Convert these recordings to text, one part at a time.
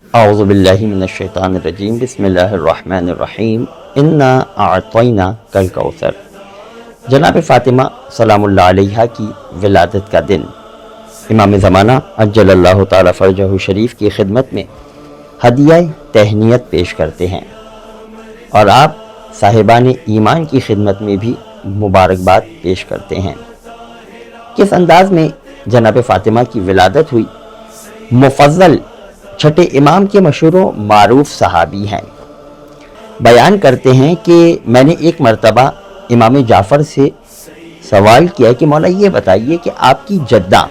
اعوذ باللہ من الشیطان الرجیم، بسم اللہ الرحمن الرحیم، انا اعطیناک الکوثر۔ جناب فاطمہ سلام اللہ علیہا کی ولادت کا دن امام زمانہ عجل اللہ تعالی فرجہ شریف کی خدمت میں ہدیہ تہنیت پیش کرتے ہیں، اور آپ صاحبان ایمان کی خدمت میں بھی مبارکباد پیش کرتے ہیں۔ کس انداز میں جناب فاطمہ کی ولادت ہوئی؟ مفضل چھٹے امام کے مشہور و معروف صحابی ہیں، بیان کرتے ہیں کہ میں نے ایک مرتبہ امام جعفر سے سوال کیا کہ مولا یہ بتائیے کہ آپ کی جدہ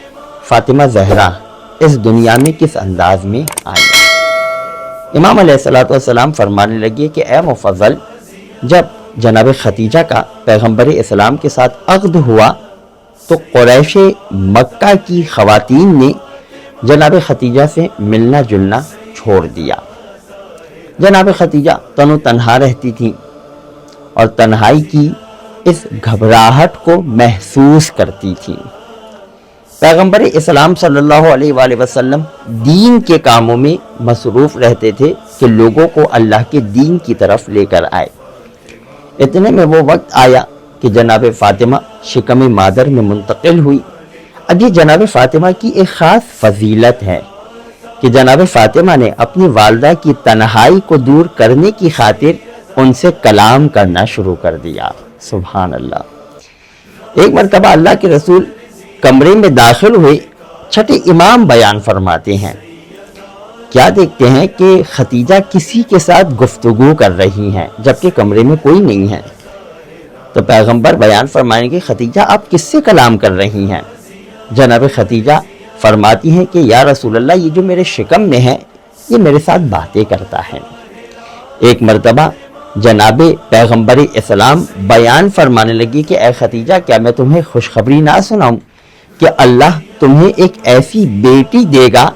فاطمہ زہرا اس دنیا میں کس انداز میں آئی؟ امام علیہ السلام فرمانے لگے کہ اے مفضل، جب جناب ختیجہ کا پیغمبر اسلام کے ساتھ عقد ہوا تو قریش مکہ کی خواتین نے جناب ختیجہ سے ملنا جلنا چھوڑ دیا۔ جناب ختیجہ تن و تنہا رہتی تھیں اور تنہائی کی اس گھبراہٹ کو محسوس کرتی تھیں۔ پیغمبر اسلام صلی اللہ علیہ وآلہ وسلم دین کے کاموں میں مصروف رہتے تھے کہ لوگوں کو اللہ کے دین کی طرف لے کر آئے۔ اتنے میں وہ وقت آیا کہ جناب فاطمہ شکم مادر میں منتقل ہوئی۔ اب یہ جناب فاطمہ کی ایک خاص فضیلت ہے کہ جناب فاطمہ نے اپنی والدہ کی تنہائی کو دور کرنے کی خاطر ان سے کلام کرنا شروع کر دیا۔ سبحان اللہ۔ ایک مرتبہ اللہ کے رسول کمرے میں داخل ہوئے، چھٹے امام بیان فرماتے ہیں، کیا دیکھتے ہیں کہ ختیجہ کسی کے ساتھ گفتگو کر رہی ہیں جبکہ کمرے میں کوئی نہیں ہے۔ تو پیغمبر بیان فرمائیں گے ختیجہ آپ کس سے کلام کر رہی ہیں؟ جناب ختیجہ فرماتی ہیں کہ یا رسول اللہ، یہ جو میرے شکم میں ہے یہ میرے ساتھ باتیں کرتا ہے۔ ایک مرتبہ جناب پیغمبر اسلام بیان فرمانے لگی کہ اے ختیجہ، کیا میں تمہیں خوشخبری نہ سناؤں کہ اللہ تمہیں ایک ایسی بیٹی دے گا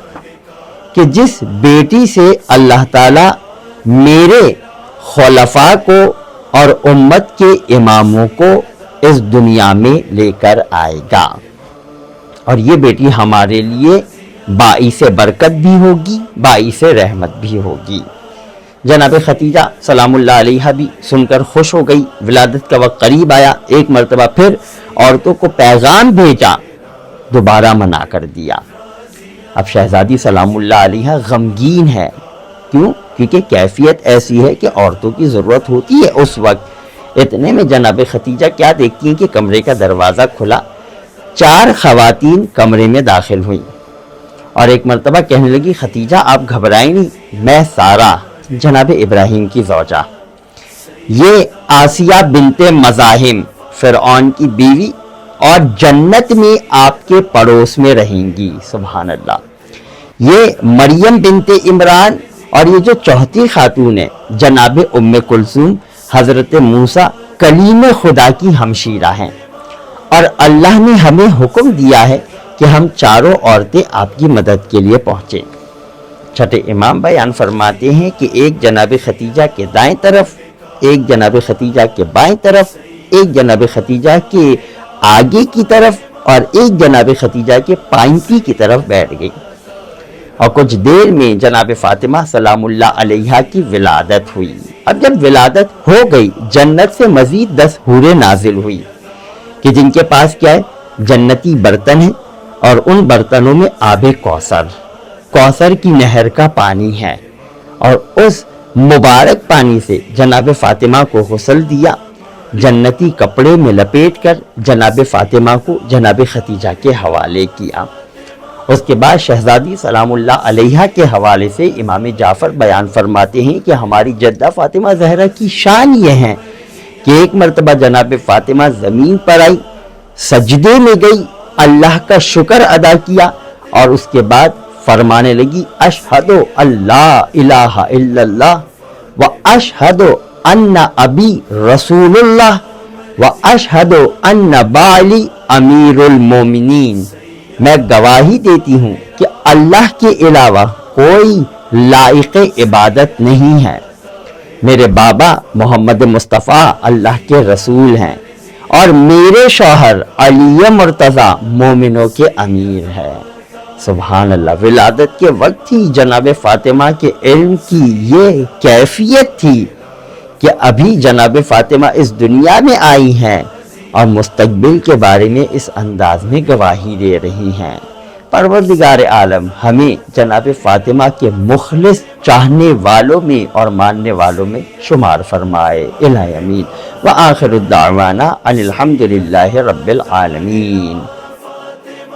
کہ جس بیٹی سے اللہ تعالیٰ میرے خلفاء کو اور امت کے اماموں کو اس دنیا میں لے کر آئے گا، اور یہ بیٹی ہمارے لیے باعث برکت بھی ہوگی، باعث رحمت بھی ہوگی۔ جناب ختیجہ سلام اللہ علیہا بھی سن کر خوش ہو گئی۔ ولادت کا وقت قریب آیا، ایک مرتبہ پھر عورتوں کو پیغام بھیجا، دوبارہ منع کر دیا۔ اب شہزادی سلام اللہ علیہا غمگین ہے، کیوں؟ کیونکہ کیفیت ایسی ہے کہ عورتوں کی ضرورت ہوتی ہے اس وقت۔ اتنے میں جناب ختیجہ کیا دیکھتی ہیں کہ کمرے کا دروازہ کھلا، 4 خواتین کمرے میں داخل ہوئیں، اور ایک مرتبہ کہنے لگی ختیجہ آپ گھبرائیں نہیں، میں سارہ جناب ابراہیم کی زوجہ، یہ آسیہ بنت مزاحم فرعون کی بیوی، اور جنت میں آپ کے پڑوس میں رہیں گی۔ سبحان اللہ۔ یہ مریم بنت عمران، اور یہ جو چوتھی خاتون ہے جناب ام کلثوم حضرت موسیٰ کلیم خدا کی ہمشیرہ ہیں، اور اللہ نے ہمیں حکم دیا ہے کہ ہم چاروں عورتیں آپ کی مدد کے لیے پہنچیں۔ چھٹے امام بیان فرماتے ہیں کہ ایک جناب ختیجہ کے دائیں طرف، ایک جناب ختیجہ کے بائیں طرف، ایک جناب ختیجہ کے آگے کی طرف، اور ایک جناب ختیجہ کے پائنتی کی طرف بیٹھ گئی، اور کچھ دیر میں جناب فاطمہ سلام اللہ علیہا کی ولادت ہوئی۔ اب جب ولادت ہو گئی، جنت سے مزید 10 حوریں نازل ہوئی کہ جن کے پاس کیا ہے؟ جنتی برتن ہیں، اور ان برتنوں میں آب کوثر کی نہر کا پانی ہے، اور اس مبارک پانی سے جناب فاطمہ کو غسل دیا، جنتی کپڑے میں لپیٹ کر جناب فاطمہ کو جناب ختیجہ کے حوالے کیا۔ اس کے بعد شہزادی سلام اللہ علیہا کے حوالے سے امام جعفر بیان فرماتے ہیں کہ ہماری جدہ فاطمہ زہرا کی شان یہ ہے کہ ایک مرتبہ جناب فاطمہ زمین پر آئی، سجدے میں گئی، اللہ کا شکر ادا کیا، اور اس کے بعد فرمانے لگی اشہد اللہ الہ الا اللہ و اشہد ان ابی رسول اللہ و اشہد ان بالی امیر المومنین، میں گواہی دیتی ہوں کہ اللہ کے علاوہ کوئی لائق عبادت نہیں ہے، میرے بابا محمد مصطفیٰ اللہ کے رسول ہیں، اور میرے شوہر علی مرتضیٰ مومنوں کے امیر ہے۔ سبحان اللہ، ولادت کے وقت ہی جناب فاطمہ کے علم کی یہ کیفیت تھی کہ ابھی جناب فاطمہ اس دنیا میں آئی ہیں اور مستقبل کے بارے میں اس انداز میں گواہی دے رہی ہیں۔ پروردگار عالم ہمیں جناب فاطمہ کے مخلص چاہنے والوں میں اور ماننے والوں میں شمار فرمائے، الہ امین۔ وآخر الدعوانا ان الحمد للہ رب العالمین۔